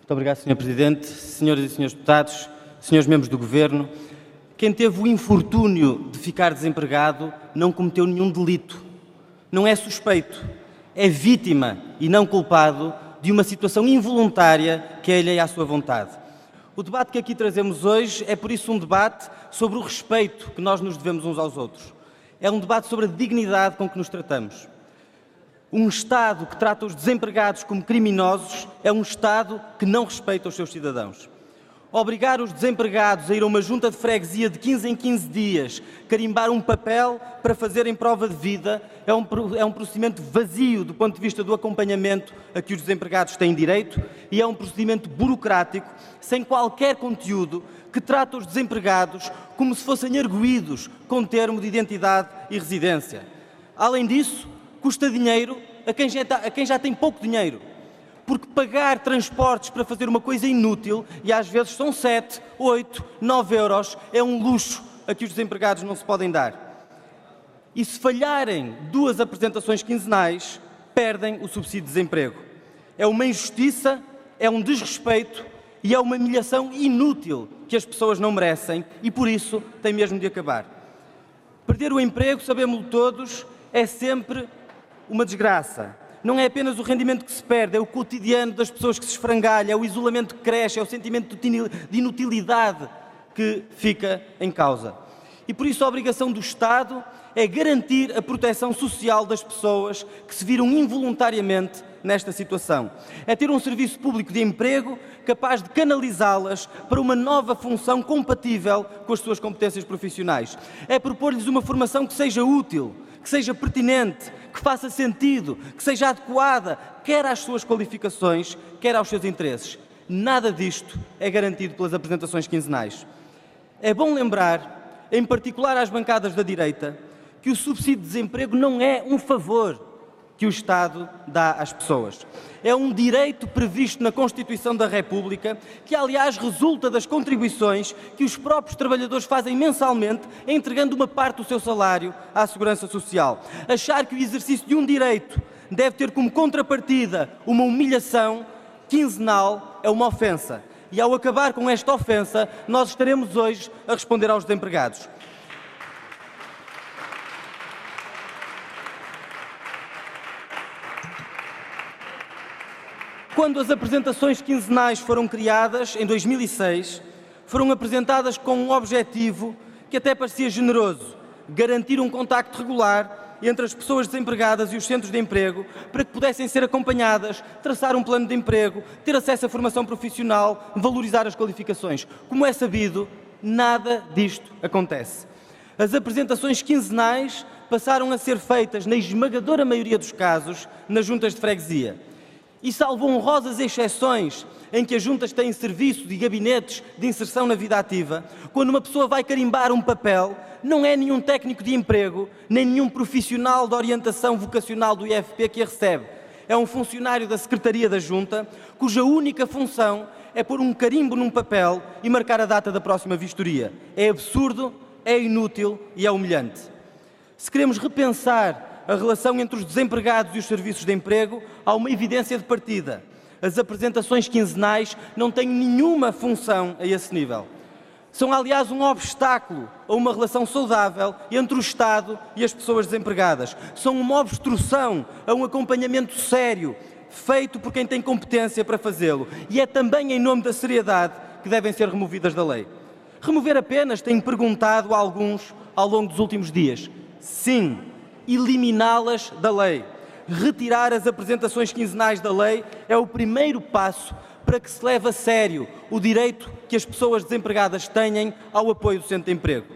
Muito obrigado, Sr. Presidente. Senhoras e senhores deputados, senhores membros do Governo, quem teve o infortúnio de ficar desempregado não cometeu nenhum delito, não é suspeito, é vítima e não culpado de uma situação involuntária que é alheia à sua vontade. O debate que aqui trazemos hoje é, por isso, um debate sobre o respeito que nós nos devemos uns aos outros. É um debate sobre a dignidade com que nos tratamos. Um Estado que trata os desempregados como criminosos é um Estado que não respeita os seus cidadãos. Obrigar os desempregados a ir a uma junta de freguesia de 15 em 15 dias, carimbar um papel para fazerem prova de vida, é um procedimento vazio do ponto de vista do acompanhamento a que os desempregados têm direito e é um procedimento burocrático, sem qualquer conteúdo, que trata os desempregados como se fossem arguídos com termo de identidade e residência. Além disso, custa dinheiro a quem já tem pouco dinheiro. Porque pagar transportes para fazer uma coisa inútil, e às vezes são 7, 8, 9 euros, é um luxo a que os desempregados não se podem dar. E se falharem 2 apresentações quinzenais, perdem o subsídio de desemprego. É uma injustiça, é um desrespeito e é uma humilhação inútil que as pessoas não merecem e, por isso, tem mesmo de acabar. Perder o emprego, sabemos todos, é sempre uma desgraça. Não é apenas o rendimento que se perde, é o cotidiano das pessoas que se esfrangalha, é o isolamento que cresce, é o sentimento de inutilidade que fica em causa. E por isso a obrigação do Estado é garantir a proteção social das pessoas que se viram involuntariamente nesta situação. É ter um serviço público de emprego capaz de canalizá-las para uma nova função compatível com as suas competências profissionais. É propor-lhes uma formação que seja útil, que seja pertinente, que faça sentido, que seja adequada, quer às suas qualificações, quer aos seus interesses. Nada disto é garantido pelas apresentações quinzenais. É bom lembrar, em particular às bancadas da direita, que o subsídio de desemprego não é um favor que o Estado dá às pessoas. É um direito previsto na Constituição da República, que aliás resulta das contribuições que os próprios trabalhadores fazem mensalmente, entregando uma parte do seu salário à Segurança Social. Achar que o exercício de um direito deve ter como contrapartida uma humilhação quinzenal é uma ofensa. E ao acabar com esta ofensa, nós estaremos hoje a responder aos desempregados. Quando as apresentações quinzenais foram criadas, em 2006, foram apresentadas com um objetivo que até parecia generoso: garantir um contacto regular entre as pessoas desempregadas e os centros de emprego para que pudessem ser acompanhadas, traçar um plano de emprego, ter acesso à formação profissional, valorizar as qualificações. Como é sabido, nada disto acontece. As apresentações quinzenais passaram a ser feitas, na esmagadora maioria dos casos, nas juntas de freguesia. E salvo honrosas exceções em que as juntas têm serviços e gabinetes de inserção na vida ativa, quando uma pessoa vai carimbar um papel, não é nenhum técnico de emprego, nem nenhum profissional de orientação vocacional do IFP que a recebe. É um funcionário da Secretaria da Junta, cuja única função é pôr um carimbo num papel e marcar a data da próxima vistoria. É absurdo, é inútil e é humilhante. Se queremos repensar a relação entre os desempregados e os serviços de emprego, há uma evidência de partida. As apresentações quinzenais não têm nenhuma função a esse nível. São, aliás, um obstáculo a uma relação saudável entre o Estado e as pessoas desempregadas. São uma obstrução a um acompanhamento sério, feito por quem tem competência para fazê-lo. E é também em nome da seriedade que devem ser removidas da lei. Remover apenas, tenho perguntado a alguns ao longo dos últimos dias. Sim. Eliminá-las da lei. Retirar as apresentações quinzenais da lei é o primeiro passo para que se leve a sério o direito que as pessoas desempregadas têm ao apoio do centro de emprego.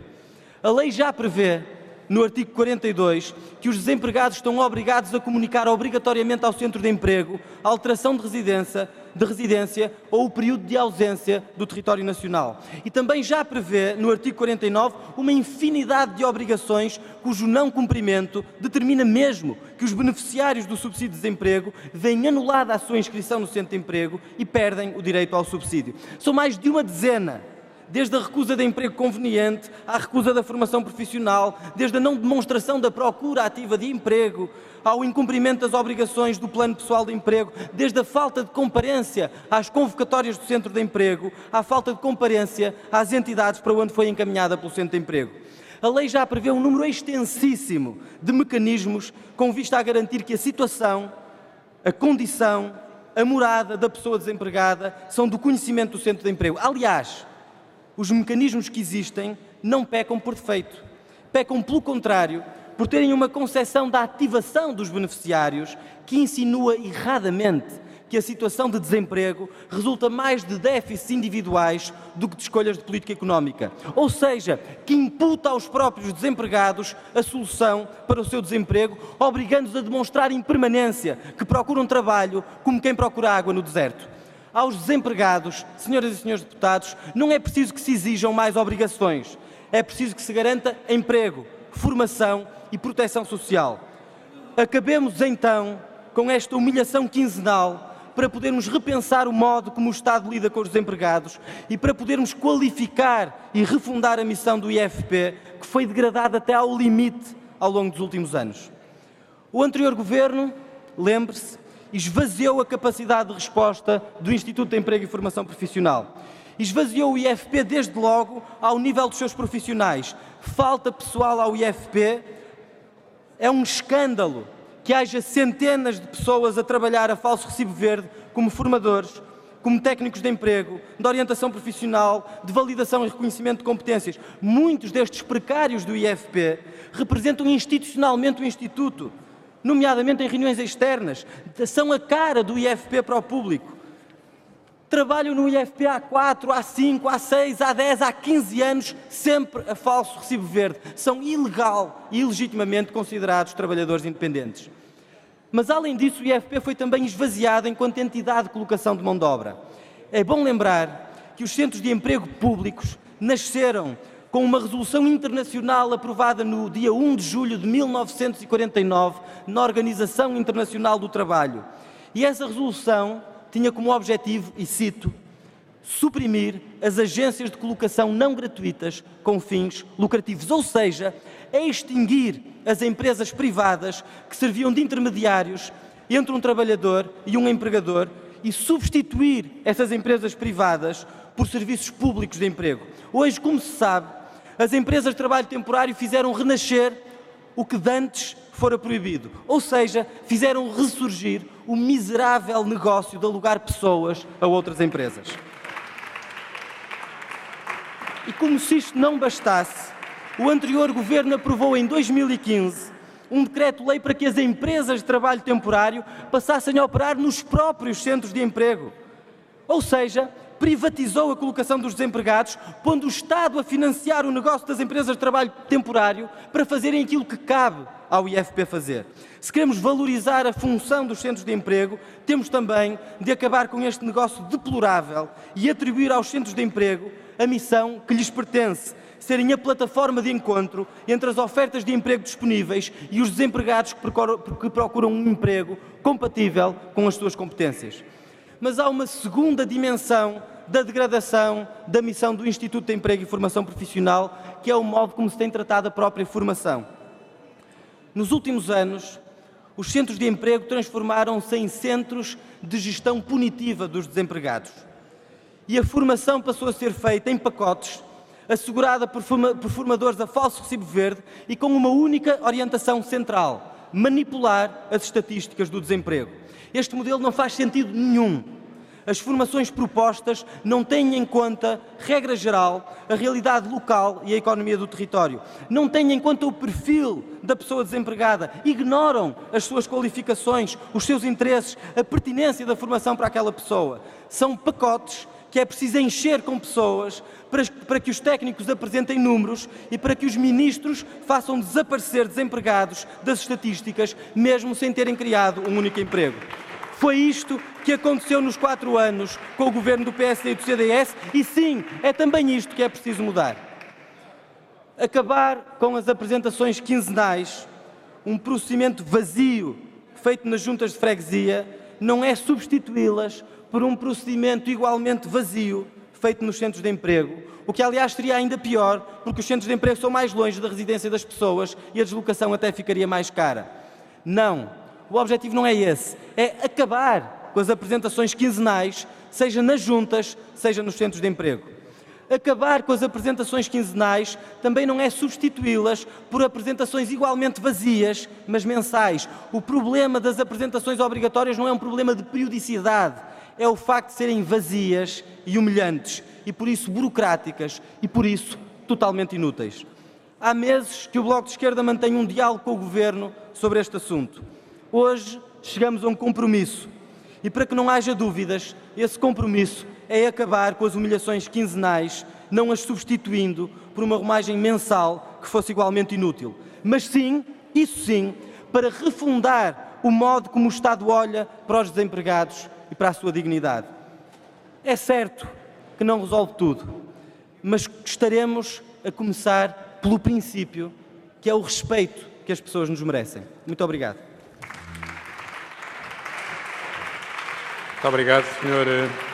A lei já prevê, no artigo 42, que os desempregados estão obrigados a comunicar obrigatoriamente ao centro de emprego a alteração de residência ou o período de ausência do território nacional. E também já prevê, no artigo 49, uma infinidade de obrigações cujo não cumprimento determina mesmo que os beneficiários do subsídio de desemprego veem anulada a sua inscrição no centro de emprego e perdem o direito ao subsídio. São mais de uma dezena desde a recusa de emprego conveniente, à recusa da formação profissional, desde a não demonstração da procura ativa de emprego, ao incumprimento das obrigações do plano pessoal de emprego, desde a falta de comparência às convocatórias do centro de emprego, à falta de comparência às entidades para onde foi encaminhada pelo centro de emprego. A lei já prevê um número extensíssimo de mecanismos com vista a garantir que a situação, a condição, a morada da pessoa desempregada são do conhecimento do centro de emprego. Aliás, os mecanismos que existem não pecam por defeito. Pecam, pelo contrário, por terem uma concepção da ativação dos beneficiários que insinua erradamente que a situação de desemprego resulta mais de déficits individuais do que de escolhas de política económica. Ou seja, que imputa aos próprios desempregados a solução para o seu desemprego, obrigando-os a demonstrar impermanência, que procuram trabalho como quem procura água no deserto. Aos desempregados, senhoras e senhores deputados, não é preciso que se exijam mais obrigações. É preciso que se garanta emprego, formação e proteção social. Acabemos então com esta humilhação quinzenal para podermos repensar o modo como o Estado lida com os desempregados e para podermos qualificar e refundar a missão do IFP, que foi degradada até ao limite ao longo dos últimos anos. O anterior governo, lembre-se, esvaziou a capacidade de resposta do Instituto de Emprego e Formação Profissional. Esvaziou o IFP desde logo ao nível dos seus profissionais. Falta pessoal ao IFP. É um escândalo que haja centenas de pessoas a trabalhar a falso recibo verde como formadores, como técnicos de emprego, de orientação profissional, de validação e reconhecimento de competências. Muitos destes precários do IFP representam institucionalmente o Instituto, nomeadamente em reuniões externas, são a cara do IFP para o público. Trabalham no IFP há 4, há 5, há 6, há 10, há 15 anos, sempre a falso recibo verde. São ilegal e ilegitimamente considerados trabalhadores independentes. Mas, além disso, o IFP foi também esvaziado enquanto entidade de colocação de mão de obra. É bom lembrar que os centros de emprego públicos nasceram com uma resolução internacional aprovada no dia 1 de julho de 1949 na Organização Internacional do Trabalho. E essa resolução tinha como objetivo, e cito, suprimir as agências de colocação não gratuitas com fins lucrativos, ou seja, extinguir as empresas privadas que serviam de intermediários entre um trabalhador e um empregador e substituir essas empresas privadas por serviços públicos de emprego. Hoje, como se sabe, as empresas de trabalho temporário fizeram renascer o que dantes fora proibido, ou seja, fizeram ressurgir o miserável negócio de alugar pessoas a outras empresas. E como se isto não bastasse, o anterior governo aprovou em 2015 um decreto-lei para que as empresas de trabalho temporário passassem a operar nos próprios centros de emprego. Ou seja, privatizou a colocação dos desempregados, pondo o Estado a financiar o negócio das empresas de trabalho temporário para fazerem aquilo que cabe ao IFP fazer. Se queremos valorizar a função dos centros de emprego, temos também de acabar com este negócio deplorável e atribuir aos centros de emprego a missão que lhes pertence, serem a plataforma de encontro entre as ofertas de emprego disponíveis e os desempregados que procuram um emprego compatível com as suas competências. Mas há uma segunda dimensão da degradação da missão do Instituto de Emprego e Formação Profissional, que é o modo como se tem tratado a própria formação. Nos últimos anos, os centros de emprego transformaram-se em centros de gestão punitiva dos desempregados. E a formação passou a ser feita em pacotes, assegurada por formadores a falso recibo verde e com uma única orientação central: manipular as estatísticas do desemprego. Este modelo não faz sentido nenhum. As formações propostas não têm em conta, regra geral, a realidade local e a economia do território. Não têm em conta o perfil da pessoa desempregada. Ignoram as suas qualificações, os seus interesses, a pertinência da formação para aquela pessoa. São pacotes que é preciso encher com pessoas para que os técnicos apresentem números e para que os ministros façam desaparecer desempregados das estatísticas, mesmo sem terem criado um único emprego. Foi isto que aconteceu nos 4 anos com o governo do PSD e do CDS e sim, é também isto que é preciso mudar. Acabar com as apresentações quinzenais, um procedimento vazio feito nas juntas de freguesia, não é substituí-las por um procedimento igualmente vazio feito nos centros de emprego, o que aliás seria ainda pior, porque os centros de emprego são mais longe da residência das pessoas e a deslocação até ficaria mais cara. Não, o objetivo não é esse, é acabar com as apresentações quinzenais, seja nas juntas, seja nos centros de emprego. Acabar com as apresentações quinzenais também não é substituí-las por apresentações igualmente vazias, mas mensais. O problema das apresentações obrigatórias não é um problema de periodicidade, é o facto de serem vazias e humilhantes, e por isso burocráticas, e por isso totalmente inúteis. Há meses que o Bloco de Esquerda mantém um diálogo com o Governo sobre este assunto. Hoje chegamos a um compromisso, e para que não haja dúvidas, esse compromisso é acabar com as humilhações quinzenais, não as substituindo por uma romagem mensal que fosse igualmente inútil. Mas sim, isso sim, para refundar o modo como o Estado olha para os desempregados e para a sua dignidade. É certo que não resolve tudo, mas estaremos a começar pelo princípio, que é o respeito que as pessoas nos merecem. Muito obrigado. Muito obrigado, Sr.